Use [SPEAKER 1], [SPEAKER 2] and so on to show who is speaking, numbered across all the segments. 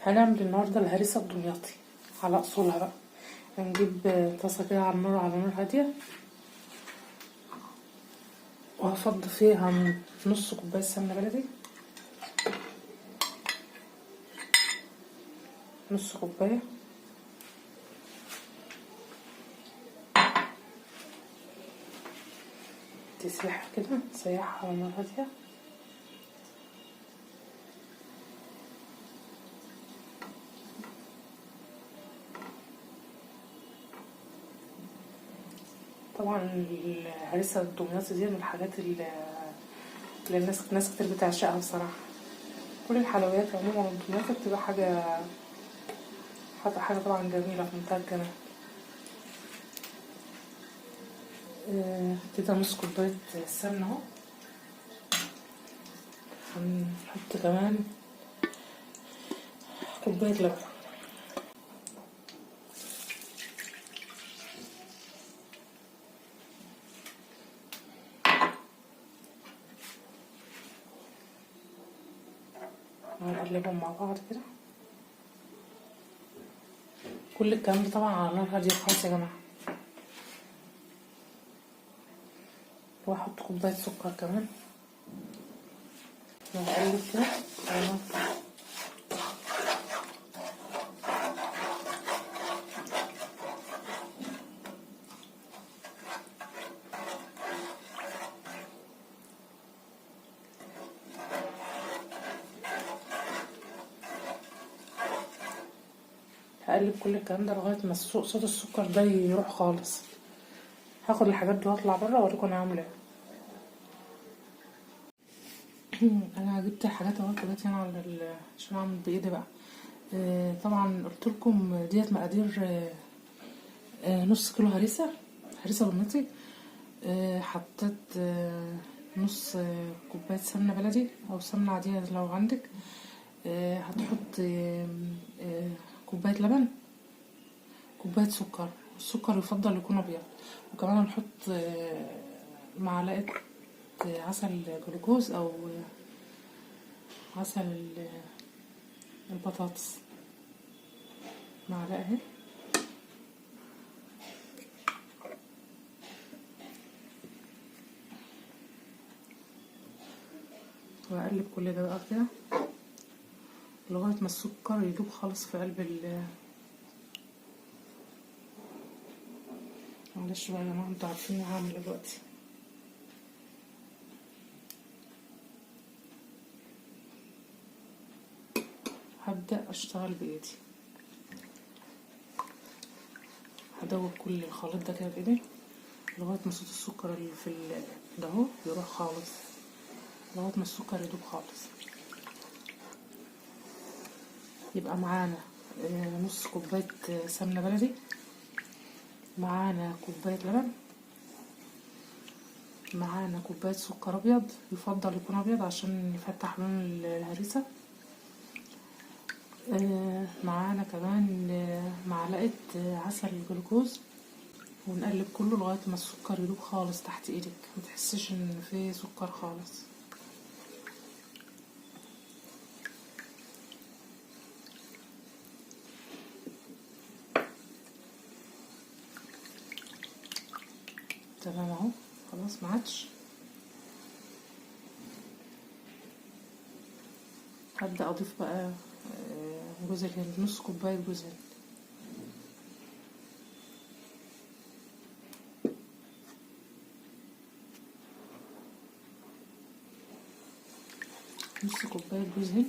[SPEAKER 1] هنعمل النهارده الهريسه الدمياطي على اصولها بقى. هنجيب طاسه كده على نار هاديه، وهفضي فيها نص كوبايه سمنه بلدي، نص كوبايه، تسيح كده، سيحها على نار هاديه. طبعا الهريسه الدمياطي دي من الحاجات اللي ناس كتير بتعشقها بصراحه. كل الحلويات عموما الدمياطي بتبقى حاجه طبعا جميله في منتهى الجمال. كده نص كوبايه سمنه اهو. هنحط كمان كوبايه لبن، هنقلبهم مع بعض كده. كل الكلام ده طبعا على نار هاديه خالص يا جماعه. واحط كوبايه سكر كمان، وهقلب كده. هقلب كل الكلام ده لغايه ما صوت السكر ده يروح خالص. هاخد الحاجات دي واطلع بره واوريكم انا عامله ايه. انا جبت الحاجات اهو دلوقتي هنا عشان اعمل بايدي بقى. طبعا قلت لكم ديت مقادير. نص كيلو هريسه دمياطي. حطيت نص كوبايه سمنه بلدي او سمنه عاديه لو عندك. هتحط كوبايه لبن، كوبايه سكر. السكر يفضل يكون ابيض. وكمان هنحط معلقه عسل جلوكوز او عسل البطاطس، معلقه اهي. وهقلب كل ده بقى كده لغايه ما السكر يدوب خالص في قلب معلش بقى يا جماعه، انتوا عارفين هعمل ايه دلوقتي. هبدأ اشتغل بايدي، هدوب كل الخليط ده كده بايدي لغايه ما صوت السكر اللي في ده اهو يروح خالص، لغايه ما السكر يدوب خالص. يبقى معانا نص كوبايه سمنه بلدي، معانا كوبايه لبن، معانا كوبايه سكر ابيض، يفضل يكون ابيض عشان يفتح لون الهريسه. معانا كمان معلقه عسل جلوكوز. ونقلب كله لغايه ما السكر يدوب خالص تحت ايدك، متحسش ان فيه سكر خالص. تمام اهو، خلاص ما عادش. هبدأ اضيف بقى جوز الهند، نص كوبايه جوز هند، نص كوبايه جوز هند.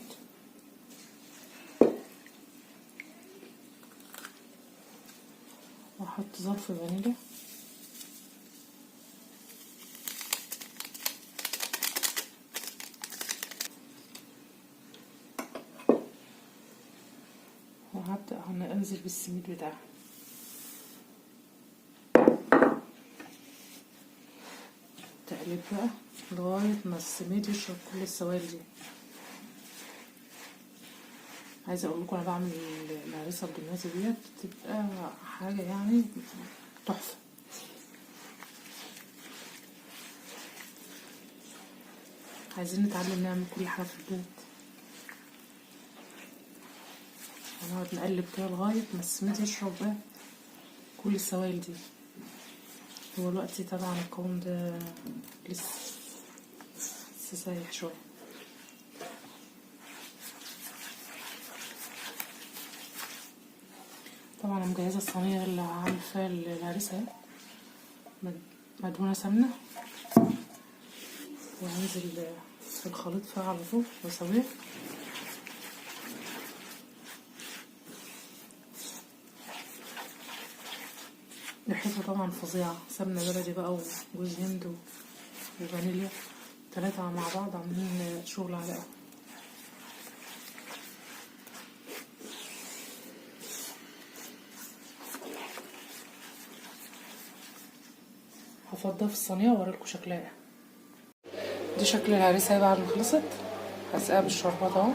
[SPEAKER 1] واحط ظرف فانيليا، وهبدأ هنا انزل بالسميد بتاعها. تقلب بقى لغايه ما السميد يشرب كل السوائل دي. عايزه اقول لكم انا بعمل الهريسه الدمياطي ديت بتبقى حاجه يعني تحفه. عايزين نتعلم نعمل كل حاجه في البيت. نقعد نقلب كده لغاية ما السميد يشرب بقى كل السوائل دي. هو دلوقتي طبعا القوام ده لسه سايح شوية. طبعا انا مجهزة الصينية اللي هعمل فيها الهريسة مدهونة سمنة، وهنزل في الخليط فيها على طول واسويه. ريحتها طبعا فظيعة، سمنة بلدي بقى وجوز هند وفانيليا، 3 مع بعض عاملين شغل على قهوة. هفضها في الصينية واوريلكوا شكلها. دي شكل الهريسة بعد ما خلصت، هسقيها بالشربات اهو.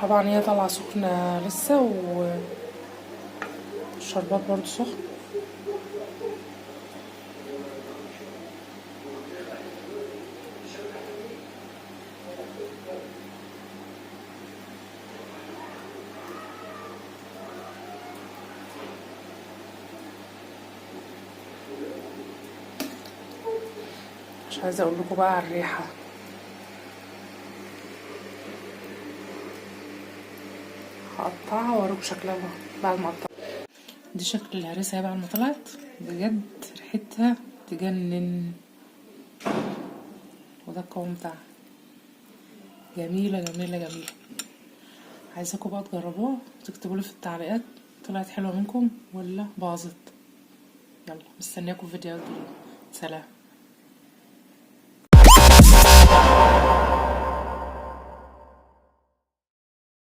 [SPEAKER 1] طبعا هي طالعة سخنة لسه والشربات برضو سخن. مش عايزة اقول لكم بقى على الريحة. هقطعها واوريكم شكلها بعد ما اقطعها. دي شكل الهريسة بعد ما طلعت، بجد ريحتها تجنن، وده القوام بتاعها. جميلة جميلة جميلة. عايزاكم بقى تجربوها وتكتبولي في التعليقات طلعت حلوة منكم ولا باظت. يلا مستنياكم في فيديوهات جديدة. سلام.